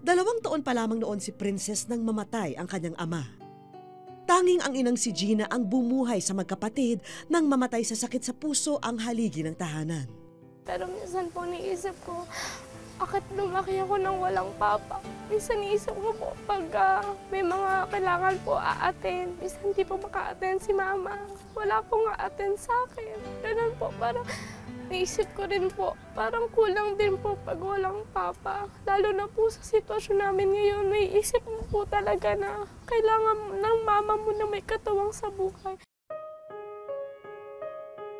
2 taon pa lamang noon si Princess nang mamatay ang kanyang ama. Tanging ang inang si Gina ang bumuhay sa magkapatid nang mamatay sa sakit sa puso ang haligi ng tahanan. Pero minsan po naisip ko, bakit lumaki ako nang walang papa? Minsan naisip ko po pag may mga kailangan po a-attend, minsan hindi po maka-attend si mama. Wala pong a-attend sa akin. Ganun po, parang naisip ko rin po, parang kulang din po pag walang papa. Lalo na po sa sitwasyon namin ngayon, naiisip mo po talaga na kailangan ng mama mo na may katuwang sa buhay.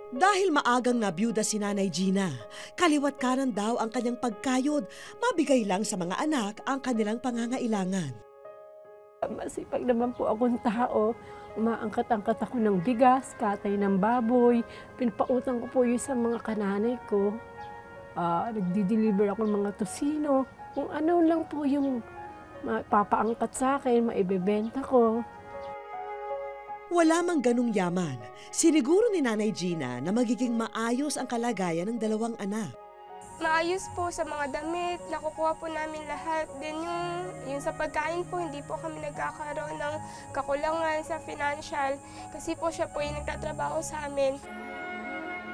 Dahil maagang nabiyuda si Nanay Gina, kaliwat kanan daw ang kanyang pagkayod, mabigay lang sa mga anak ang kanilang pangangailangan. Masipag naman po akong tao. Umaangkat-angkat ako ng bigas, katay ng baboy. Pinapautang ko po yun sa mga kananay ko. Nagdi-deliver ako ng mga tosino. Kung ano lang po yung papaangkat sa akin, maibebenta ko. Wala mang ganong yaman, siniguro ni Nanay Gina na magiging maayos ang kalagayan ng 2 anak. Maayos po sa mga damit, nakukuha po namin lahat. Then yung sa pagkain po, hindi po kami nagkakaroon ng kakulangan sa financial kasi po siya po yung nagtatrabaho sa amin.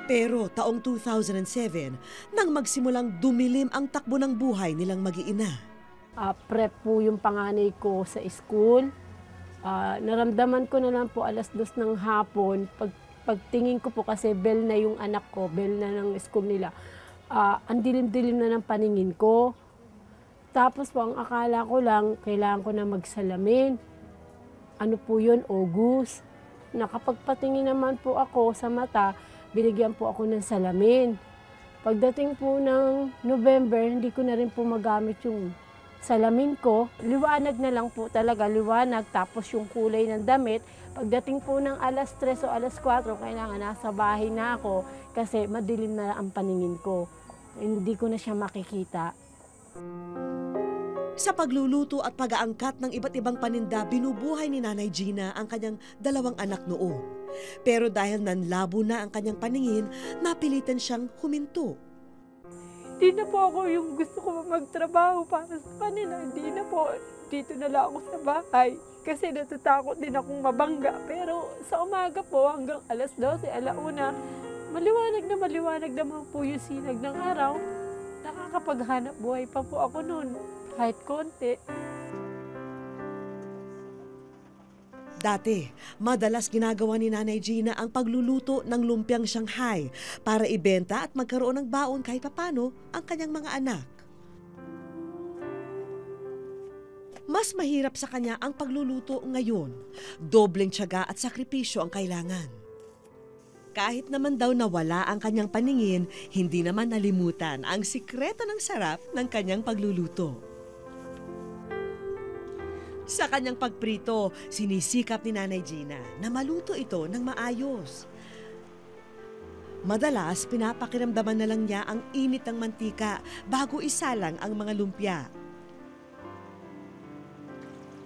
Pero taong 2007, nang magsimulang dumilim ang takbo ng buhay nilang mag-iina. Prep po yung panganay ko sa school. Naramdaman ko na lang po 2:00 ng hapon. Pagtingin ko po kasi bell na yung anak ko, bell na ng school nila. Ang dilim-dilim na ng paningin ko. Tapos po ang akala ko lang, kailangan ko na magsalamin. Ano po yun, August. Nakapagpatingin naman po ako sa mata, binigyan po ako ng salamin. Pagdating po ng November, hindi ko na rin po magamit yung salamin ko. Liwanag na lang po talaga, liwanag. Tapos yung kulay ng damit. Pagdating po ng 3:00 o 4:00, kailangan nasa bahay na ako kasi madilim na ang paningin ko. Hindi ko na siya makikita. Sa pagluluto at pag-aangkat ng iba't ibang paninda, binubuhay ni Nanay Gina ang kanyang 2 anak noon. Pero dahil nanlabo na ang kanyang paningin, napilitan siyang huminto. Hindi na po ako yung gusto ko magtrabaho para sa kanila. Hindi na po. Dito na lang ako sa bahay. Kasi natatakot din akong mabangga. Pero sa umaga po hanggang 12:00, 1:00, maliwanag naman po yung sinag ng araw. Nakakapaghanap buhay pa po ako noon. Kahit konti. Dati, madalas ginagawa ni Nanay Gina ang pagluluto ng lumpiang Shanghai para ibenta at magkaroon ng baon kahit papano ang kanyang mga anak. Mas mahirap sa kanya ang pagluluto ngayon. Dobleng tiyaga at sakripisyo ang kailangan. Kahit naman daw nawala ang kanyang paningin, hindi naman nalimutan ang sikreto ng sarap ng kanyang pagluluto. Sa kanyang pagprito, sinisikap ni Nanay Gina na maluto ito ng maayos. Madalas, pinapakiramdaman na lang niya ang init ng mantika bago isalang ang mga lumpia.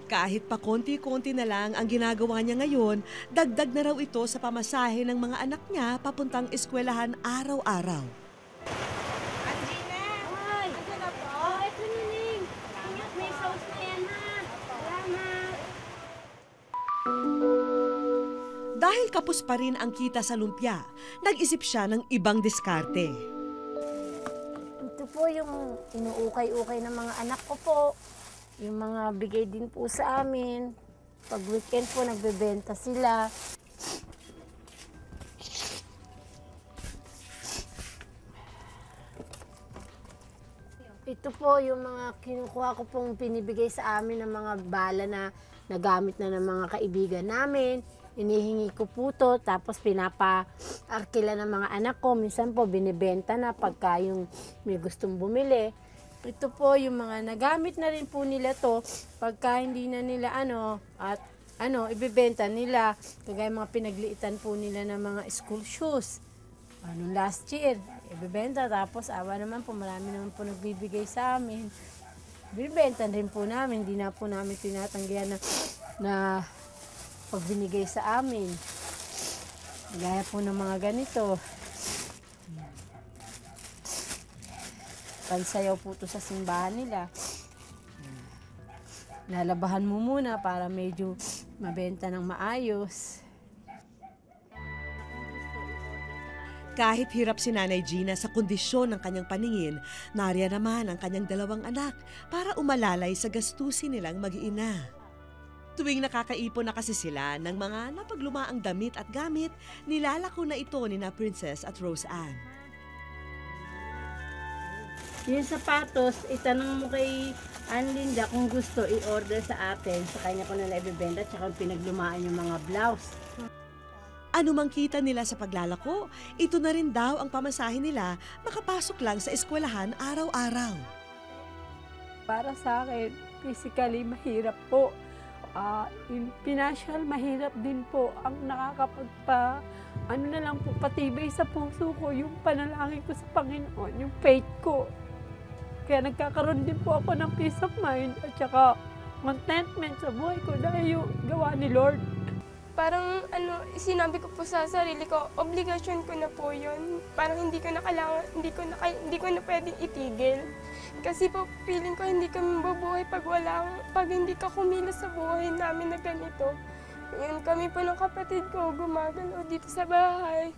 Kahit pa konti-konti na lang ang ginagawa niya ngayon, dagdag na raw ito sa pamasahe ng mga anak niya papuntang eskwelahan araw-araw. Dahil kapos pa rin ang kita sa lumpia, nag-isip siya ng ibang diskarte. Ito po yung inuukay-ukay ng mga anak ko po. Yung mga bigay din po sa amin. Pag weekend po, nagbebenta sila. Ito po yung mga kinukuha ko pong pinibigay sa amin ng mga bala na nagamit na ng mga kaibigan namin. Inihingi ko po to, tapos pinapa-arkila ng mga anak ko. Minsan po binibenta na pagka yung may gustong bumili. Ito po yung mga nagamit na rin po nila to. Pagka hindi na nila ibibenta nila. Kagaya mga pinagliitan po nila ng mga school shoes. Last year, ibibenta. Tapos awa naman po, marami naman po nagbibigay sa amin. Binibenta rin po namin. Hindi na po namin tinatanggihan na pag binigay sa amin. Gaya po ng mga ganito. Pansayaw po ito sa simbahan nila. lalabahan mo muna para medyo mabenta ng maayos. Kahit hirap si Nanay Gina sa kondisyon ng kanyang paningin, nariyan naman ang kanyang 2 anak para umalalay sa gastusin nilang mag-iina. Tuwing nakakaipon na kasi sila ng mga napaglumaang damit at gamit, nilalako na ito ni na Princess at Rose Ann. Yung sapatos, itanong mo kay Anlinda kung gusto i-order sa atin. Sa kanya ko nila ibibenta, tsaka pinaglumaan yung mga blouse. Ano mang kita nila sa paglalako, ito na rin daw ang pamasahe nila makapasok lang sa eskwelahan araw-araw. Para sa akin, physically mahirap po. Yung financial mahirap din po ang ano na lang po, patibay sa puso ko, yung panalangin ko sa Panginoon, yung faith ko. Kaya nagkakaroon din po ako ng peace of mind at saka contentment sa buhay ko dahil yung gawa ni Lord. Parang sinabi ko po sa sarili ko, obligasyon ko na po yun. Parang hindi ko na kailangan, hindi ko na pwedeng itigil. Kasi po feeling ko hindi kami mabubuhay pag hindi ka kumilos sa buhay namin na ganito. Yun, kami po ng kapatid ko gumagalaw dito sa bahay.